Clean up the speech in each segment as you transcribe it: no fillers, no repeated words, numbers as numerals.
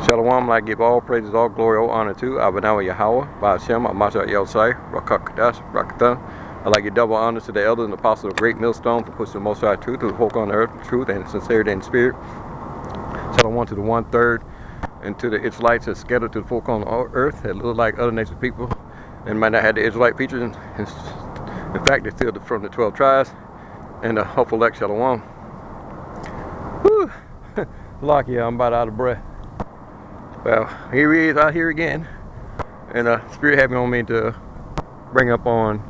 Shalom, I give all praises, all glory, all honor to Abanawa Yahweh, Ba'ashem, Amasha Yelsai, Rakakadash, Rakatan. I like your double honors to the elders and apostles of Great Millstone for pushing the Most High truth to the folk on the earth, truth and sincerity and spirit. Shalom to the 1/3 and to the Israelites that scattered to the folk on the earth that look like other nations people and might not have the Israelite features. In fact, they're still from the 12 tribes and the hopeful elect Shalom. Whew. Lock, yeah, I'm about out of breath. Well, here he is out here again, and Spirit had me on me to bring up on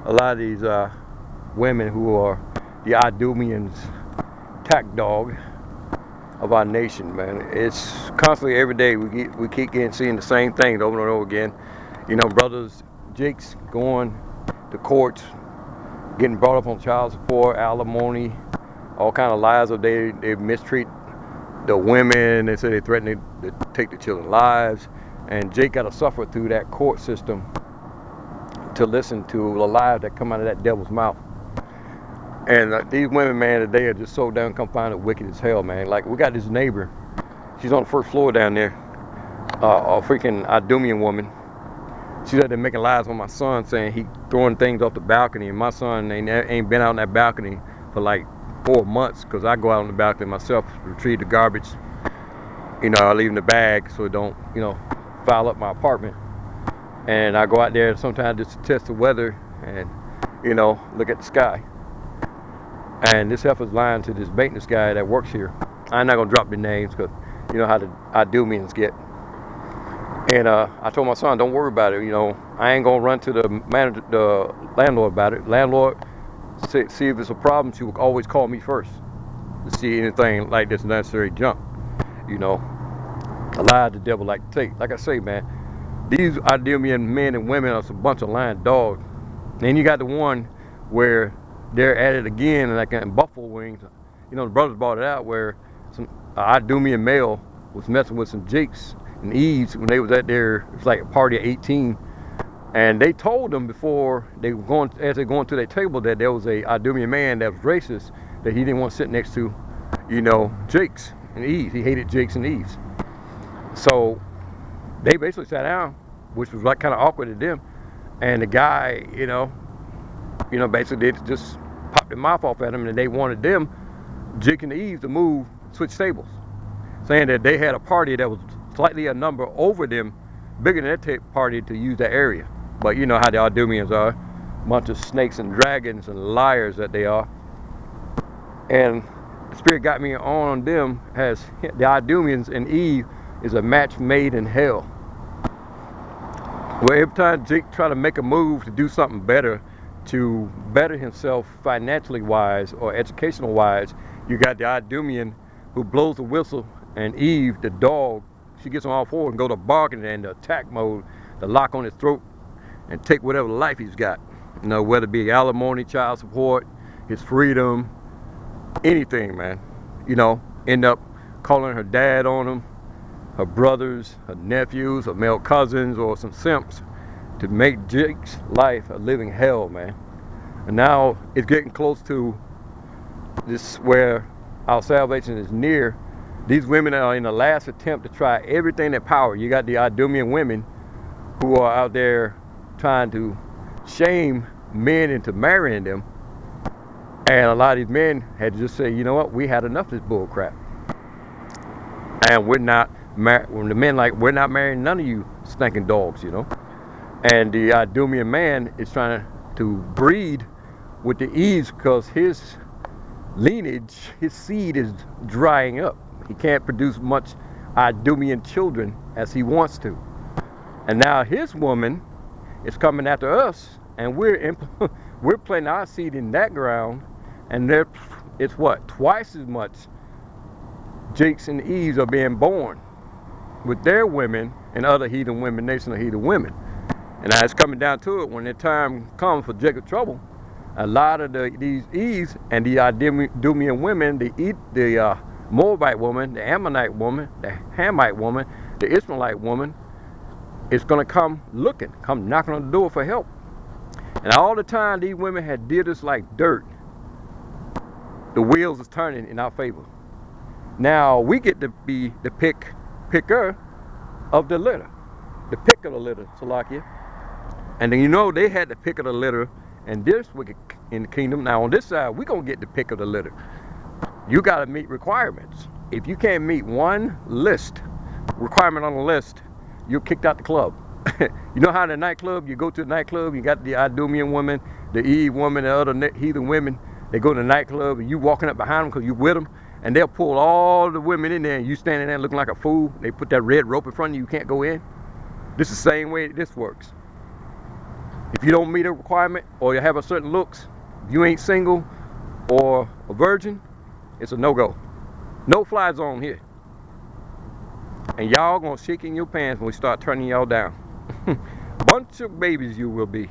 a lot of these women who are the Idumeans, tack dog of our nation, man. It's constantly every day we keep seeing the same things over and over again. You know, brothers, Jakes going to courts, getting brought up on child support, alimony, all kind of lies of they mistreat the women. They say they threaten to take the children's lives, and Jake got to suffer through that court system to listen to the lies that come out of that devil's mouth. And these women, man, today are just so damn confounded, wicked as hell, man. Like, we got this neighbor, she's on the first floor down there, a freaking Idumean woman. She's out there making lies on my son, saying he throwing things off the balcony, and my son ain't been out on that balcony for like 4 months, because I go out on the balcony myself, retrieve the garbage. You know, I leave in the bag so it don't, you know, foul up my apartment. And I go out there sometimes just to test the weather and, you know, look at the sky. And this heifer's lying to this maintenance guy that works here. I'm not gonna drop the names because you know how the Idumeans get. And I told my son, don't worry about it. You know, I ain't gonna run to the landlord about it. Landlord, see if it's a problem, she will always call me first to see anything like this necessary junk. You know, a lie the devil like to take. Like I say, man, these Idumean men and women are a bunch of lying dogs. And you got the one where they're at it again, like in Buffalo Wings. You know, the brothers brought it out where some Idumean male was messing with some Jakes and Eves when they was at their, it was like a party at 18. And they told them before they were going, as they're going to their table, that there was a Idumean man that was racist, that he didn't want to sit next to, you know, Jakes and Eves. He hated Jakes and Eves. So they basically sat down, which was like kind of awkward to them. And the guy, you know, basically they just popped their mouth off at them, and they wanted them, Jake and Eves, to move, switch tables, saying that they had a party that was slightly a number over them, bigger than their party, to use that area. But you know how the Idumeans are, a bunch of snakes and dragons and liars that they are. And the Spirit got me on them as the Idumeans and Eve is a match made in hell. Where every time Jake try to make a move to do something better, to better himself financially wise or educational wise, you got the Idumean who blows the whistle, and Eve, the dog, she gets on all fours and go to barking and the attack mode, the lock on his throat, and take whatever life he's got. You know, whether it be alimony, child support, his freedom, anything, man. You know, end up calling her dad on him, her brothers, her nephews, her male cousins, or some simps, to make Jake's life a living hell, man. And now it's getting close to this where our salvation is near. These women are in the last attempt to try everything in power. You got the Idumean women who are out there trying to shame men into marrying them. And a lot of these men had to just say, you know what, we had enough of this bull crap. And we're not, when the men like, we're not marrying none of you stinking dogs, you know. And the Idumean man is trying to breed with the Eves because his lineage, his seed is drying up. He can't produce much Idumean children as he wants to. And now his woman is coming after us, and we're planting our seed in that ground, and it's what, twice as much Jakes and Eves are being born with their women and other heathen women, nation of heathen women. And now it's coming down to it, when the time comes for Jacob trouble, a lot of these Eves and the Idumean women, the Moabite woman, the Ammonite woman, the Hamite woman, the Ishmaelite woman, is going to come looking, come knocking on the door for help. And all the time these women had did us like dirt, the wheels is turning in our favor. Now we get to be the pick picker of the litter. The pick of the litter, Salakia. And then you know they had the pick of the litter in this wicked in the kingdom. Now on this side, we're gonna get the pick of the litter. You gotta meet requirements. If you can't meet one requirement on the list, you're kicked out the club. You know how in the nightclub, you go to the nightclub, you got the Idumean woman, the Eve woman, the other heathen women, they go to the nightclub and you walking up behind them because you with them, and they'll pull all the women in there and you standing there looking like a fool. They put that red rope in front of you, you can't go in. This is the same way this works. If you don't meet a requirement or you have a certain looks, if you ain't single or a virgin, it's a no-go. No fly zone here. And y'all gonna shake in your pants when we start turning y'all down. Bunch of babies you will be.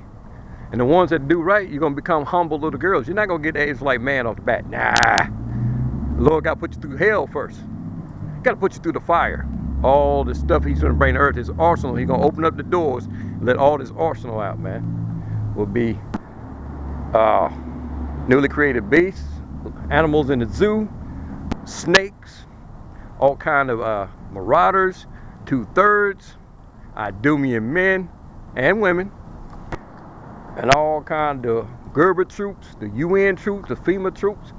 And the ones that do right, you're gonna become humble little girls. You're not gonna get the Israelite man off the bat. Nah. The Lord gotta put you through hell first. Gotta put you through the fire. All the stuff he's gonna bring to earth, his arsenal, he's gonna open up the doors and let all this arsenal out, man. Will be newly created beasts, animals in the zoo, snakes, all kind of marauders, 2/3, Idumean men and women, and all kind of Gerber troops, the UN troops, the FEMA troops.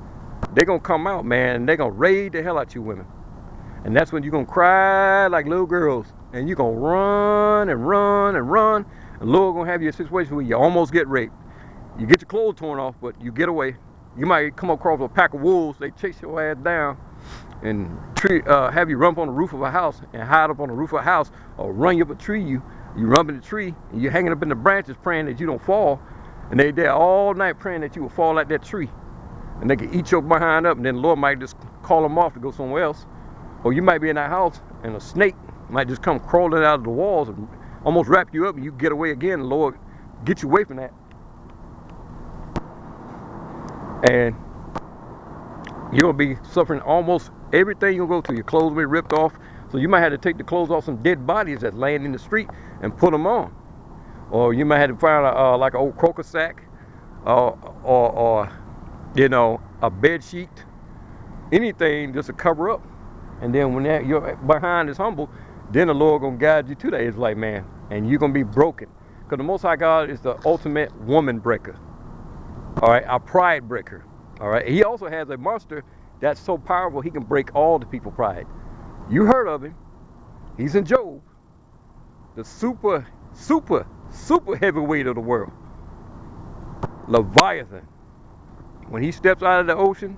They're gonna come out, man, and they're gonna raid the hell out you women. And that's when you're gonna cry like little girls, and you're gonna run and run and run, and Lord gonna have you in a situation where you almost get raped. You get your clothes torn off, but you get away. You might come across a pack of wolves, they chase your ass down and have you run up on the roof of a house and hide up on the roof of a house, or run you up a tree, you run in the tree and you're hanging up in the branches praying that you don't fall, and they there all night praying that you will fall like that tree, and they can eat your behind up, and then the Lord might just call them off to go somewhere else. Or you might be in that house and a snake might just come crawling out of the walls and almost wrap you up, and you get away again. The Lord get you away from that. And you're gonna be suffering almost everything you'll go through. Your clothes will be ripped off. So you might have to take the clothes off some dead bodies that's laying in the street and put them on. Or you might have to find like an old croaker sack, or you know, a bed sheet, anything just to cover up. And then when your behind is humble, then the Lord gonna guide you to the Israelite man, and you're gonna be broken. Because the Most High God is the ultimate woman breaker. All right, a pride breaker. All right, he also has a monster that's so powerful he can break all the people's pride. You heard of him. He's in Job. The super heavyweight of the world. Leviathan. When he steps out of the ocean,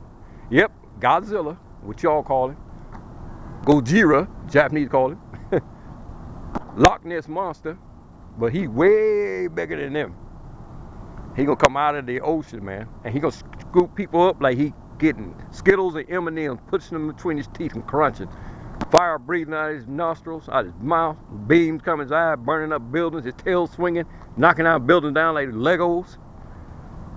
yep, Godzilla, what y'all call him. Gojira, Japanese call him. Loch Ness Monster, but he way bigger than them. He gonna come out of the ocean, man, and he gonna scoop people up like he getting Skittles and M&M's, pushing them between his teeth and crunching. Fire breathing out of his nostrils, out of his mouth, beams coming his eye, burning up buildings, his tail swinging, knocking out buildings down like Legos.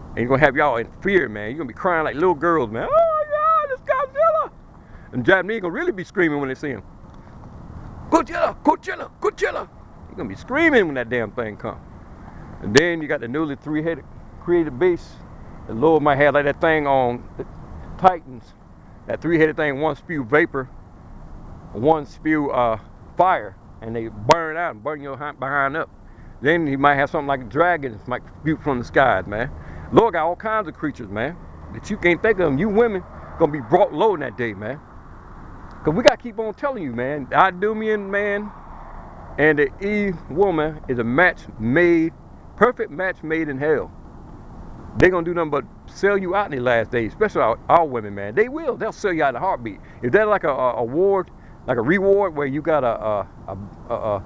And he's gonna have y'all in fear, man. You're gonna be crying like little girls, man. Oh yeah, this Godzilla. And Japanese gonna really be screaming when they see him. Godzilla, Godzilla, Godzilla. You're gonna be screaming when that damn thing comes. And then you got the newly three-headed created beast. The Lord might have like that thing on the Titans. That three-headed thing, one spew vapor, one spew fire, and they burn out and burn your behind up. Then he might have something like dragons might spew from the skies, man. Lord got all kinds of creatures, man, that you can't think of them. You women gonna be brought low in that day, man. Cause we gotta keep on telling you, man. The Idumean man and the Eve woman is a match made, perfect match made in hell. They're gonna do nothing but sell you out in the last days, especially our women, man. They will. They'll sell you out in a heartbeat. If they're like a award, like a reward where you got a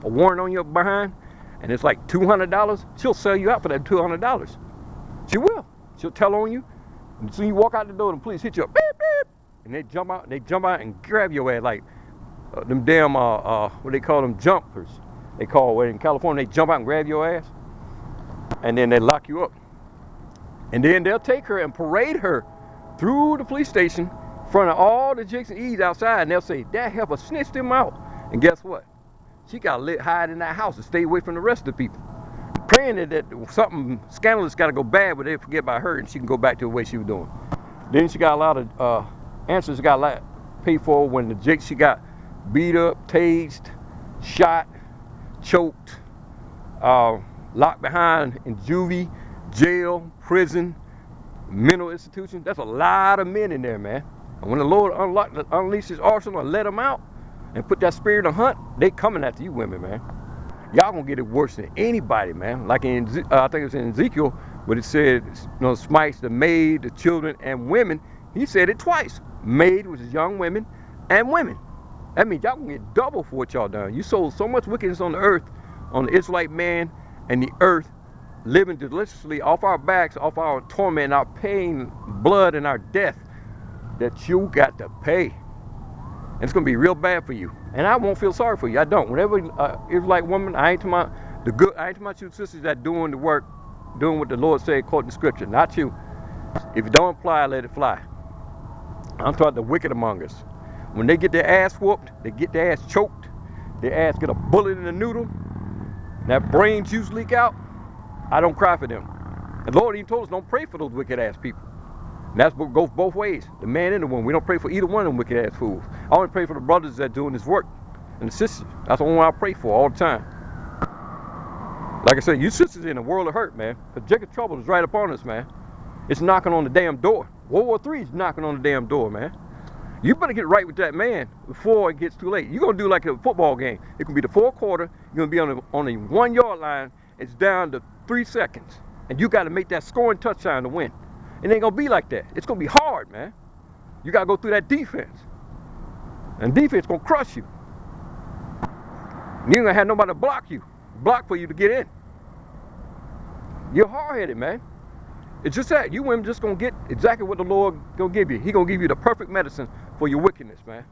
warrant on your behind, and it's like $200, she'll sell you out for that $200. She will. She'll tell on you. And as soon as you walk out the door, the police hit you up, beep, beep, and they jump out and grab your ass like them damn what they call them, jumpers. They call it in California. They jump out and grab your ass, and then they lock you up. And then they'll take her and parade her through the police station in front of all the Jakes and E's outside, and they'll say, that helper snitched him out. And guess what? She got lit hide in that house to stay away from the rest of the people. Praying that something scandalous got to go bad, but they forget about her and she can go back to the way she was doing. Then she got a lot of answers, got a lot paid for when the Jakes, she got beat up, tased, shot, choked, locked behind in juvie, jail, prison, mental institution. That's a lot of men in there, man. And when the Lord unleashes his arsenal and let them out and put that spirit of hunt, they coming after you women, man. Y'all gonna get it worse than anybody, man. Like in, I think it's in Ezekiel, where it said, smites the maid, the children, and women. He said it twice. Maid, which is young women, and women. That means y'all gonna get double for what y'all done. You sold so much wickedness on the earth, on the Israelite man and the earth, living deliciously off our backs, off our torment, our pain, blood, and our death, that you got to pay. And it's gonna be real bad for you. And I won't feel sorry for you. I don't. Whenever Israelite woman, I ain't to my you sisters that doing the work, doing what the Lord said, quoting the scripture. Not you. If you don't apply, let it fly. I'm talking the wicked among us. When they get their ass whooped, they get their ass choked, their ass get a bullet in the noodle, and that brain juice leak out, I don't cry for them. The Lord even told us don't pray for those wicked ass people. And that's what goes both ways, the man and the woman. We don't pray for either one of them wicked ass fools. I only pray for the brothers that are doing this work and the sisters. That's the only one I pray for all the time. Like I said, you sisters in a world of hurt, man. The Jacob trouble is right upon us, man. It's knocking on the damn door. World War III is knocking on the damn door, man. You better get right with that man before it gets too late. You're going to do like a football game. It can be the fourth quarter. You're going to be on the 1 yard line. It's down to 3 seconds. And you got to make that scoring touchdown to win. It ain't going to be like that. It's going to be hard, man. You got to go through that defense. And defense going to crush you. You ain't going to have nobody to block for you to get in. You're hard-headed, man. It's just that. You women just going to get exactly what the Lord going to give you. He going to give you the perfect medicine for your wickedness, man.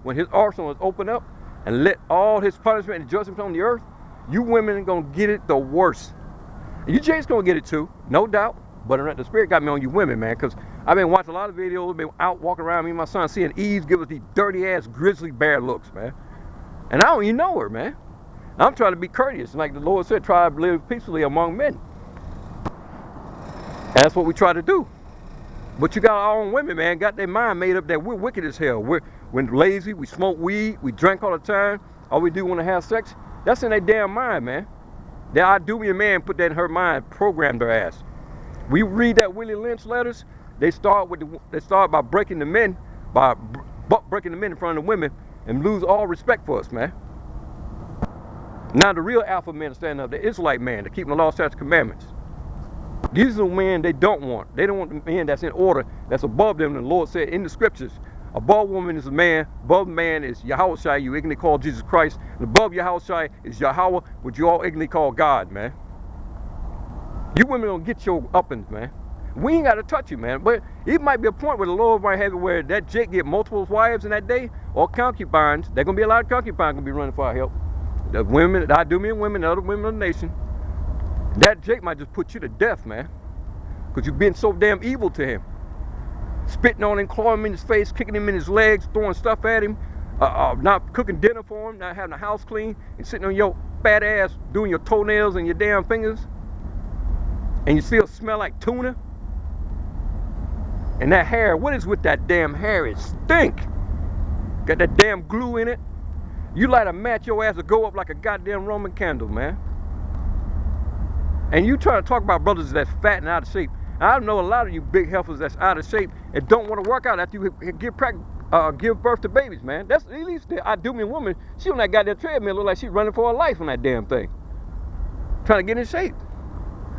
When his arsenal is opened up and let all his punishment and judgment on the earth, you women are going to get it the worst. And you Jake's going to get it too, no doubt. But the Spirit got me on you women, man, because I've been watching a lot of videos, been out walking around, me and my son, seeing Eve give us these dirty-ass grizzly bear looks, man. And I don't even know her, man. I'm trying to be courteous. Like the Lord said, try to live peacefully among men. And that's what we try to do. But you got our own women, man, got their mind made up that we're wicked as hell. We're lazy, we smoke weed, we drink all the time, all we do want to have sex. That's in their damn mind, man. That Idumea man put that in her mind, programmed her ass. We read that Willie Lynch letters. They start by breaking the men, breaking the men in front of the women, and lose all respect for us, man. Now the real alpha men are standing up, the Israelite man, to keep the law, statutes, commandments. These are the men they don't want. They don't want the men that's in order, that's above them. And the Lord said in the scriptures, above woman is a man, above man is Yahushua, you ignorantly call Jesus Christ, and above Yahushua is Yahweh, which you all ignorantly call God, man. You women don't get your uppings, man. We ain't got to touch you, man. But it might be a point where the Lord might have it where that Jake get multiple wives in that day, or concubines. There's going to be a lot of concubines going to be running for our help. The women, the Idumean women, the other women of the nation. That Jake might just put you to death, man. Because you've been so damn evil to him. Spitting on him, clawing him in his face, kicking him in his legs, throwing stuff at him, not cooking dinner for him, not having the house clean, and sitting on your fat ass doing your toenails and your damn fingers. And you still smell like tuna. And that hair, what is with that damn hair? It stink. Got that damn glue in it. You light a match, your ass will go up like a goddamn Roman candle, man. And you try to talk about brothers that's fat and out of shape. I know a lot of you big heifers that's out of shape and don't want to work out after you give birth to babies, man. That's at least the Idumean woman. She on that goddamn treadmill look like she's running for her life on that damn thing. Trying to get in shape.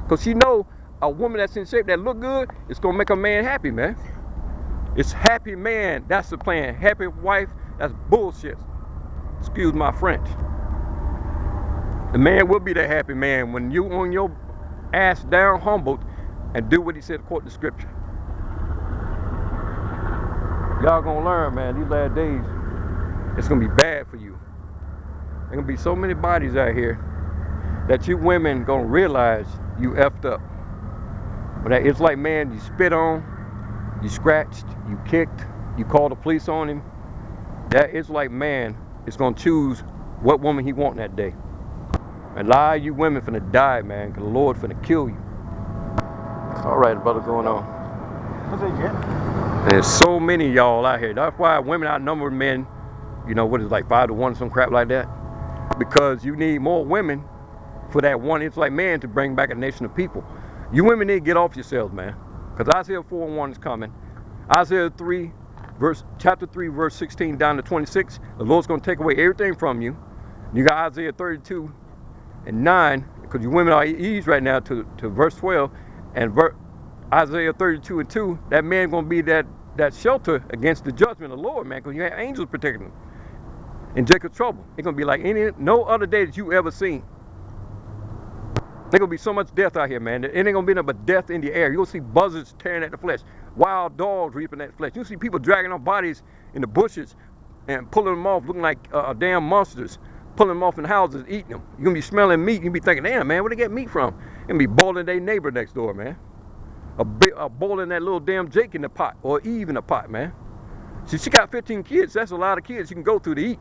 Because she know a woman that's in shape that look good, it's going to make a man happy, man. It's happy man, that's the plan. Happy wife, that's bullshit. Excuse my French. The man will be the happy man when you on your ass down humbled and do what he said according to scripture. Y'all gonna learn, man, these last days, it's gonna be bad for you. There's gonna be so many bodies out here that you women gonna realize you effed up. But it's like, man, you spit on, you scratched, you kicked, you called the police on him. That is like, man, is gonna choose what woman he want that day. And a lot of you women finna die, man, because the Lord finna kill you. All right, brother, going on. What's that, Jet? There's so many of y'all out here. That's why women outnumber men you know, what is it, like 5 to 1, some crap like that? Because you need more women for that one Israelite man to bring back a nation of people. You women need to get off yourselves, man. Because Isaiah 4:1 is coming. Isaiah chapter 3, verse 16 down to 26. The Lord's going to take away everything from you. You got Isaiah 32:9, because you women are eased right now to verse 12. And Isaiah 32:2, that man going to be that shelter against the judgment of the Lord, man, because you have angels protecting him in Jacob's trouble. It's going to be like no other day that you ever seen. There's going to be so much death out here, man. It ain't going to be nothing but death in the air. You're going to see buzzards tearing at the flesh, wild dogs reaping at the flesh. You'll see people dragging off bodies in the bushes and pulling them off looking like damn monsters, pulling them off in houses, eating them. You're going to be smelling meat. You're going to be thinking, damn, man, where they get meat from? You're going to be boiling their neighbor next door, man. Boiling that little damn Jake in the pot, or Eve in the pot, man. She got 15 kids. That's a lot of kids you can go through to eat.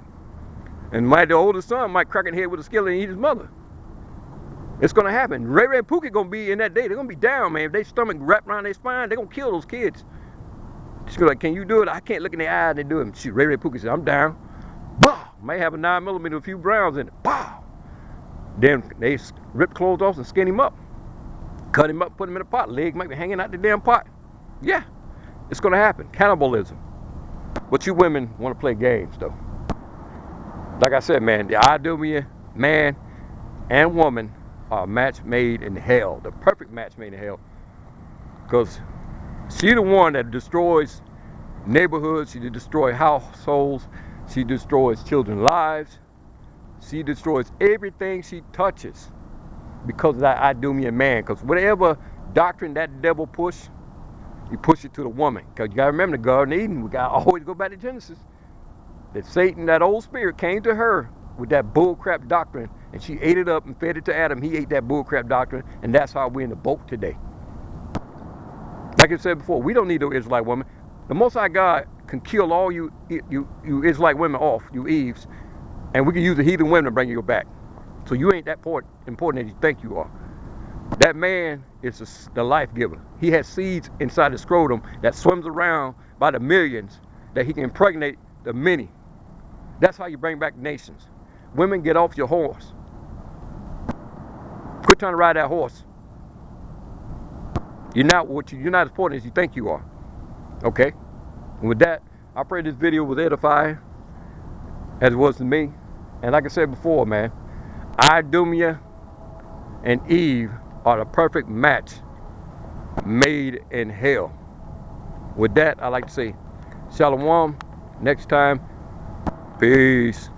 And the oldest son might crack his head with a skillet and eat his mother. It's going to happen. Ray Ray and Pookie going to be in that day. They're going to be down, man. If they stomach wrapped around their spine, they're going to kill those kids. She's going to like, can you do it? I can't look in their eye and they do it. Shoot, Ray Ray Pookie said, I'm down. Bah! Might have a 9mm, a few rounds in it. Bah! Then they rip clothes off and skin him up. Cut him up, put him in a pot. Leg might be hanging out the damn pot. Yeah, it's going to happen. Cannibalism. But you women want to play games, though. Like I said, man, the Idumea man and woman are a match made in hell. The perfect match made in hell. Because she's the one that destroys neighborhoods. She destroys households. She destroys children's lives. She destroys everything she touches because of that Idumea man. Because whatever doctrine that devil push, he push it to the woman. Because you got to remember the Garden of Eden. We got to always go back to Genesis. That Satan, that old spirit, came to her with that bullcrap doctrine, and she ate it up and fed it to Adam. He ate that bullcrap doctrine, and that's how we're in the boat today. Like I said before, we don't need no Israelite woman. The Most High God can kill all you Israelite women off, you Eves, and we can use the heathen women to bring you back. So you ain't that important as you think you are. That man is the life giver. He has seeds inside his scrotum that swims around by the millions that he can impregnate the many. That's how you bring back nations. Women, get off your horse. Quit trying to ride that horse. You're not as important as you think you are. Okay? And with that, I pray this video was edifying as it was to me. And like I said before, man, Idumea and Eve are the perfect match made in hell. With that, I like to say shalom. Next time, peace.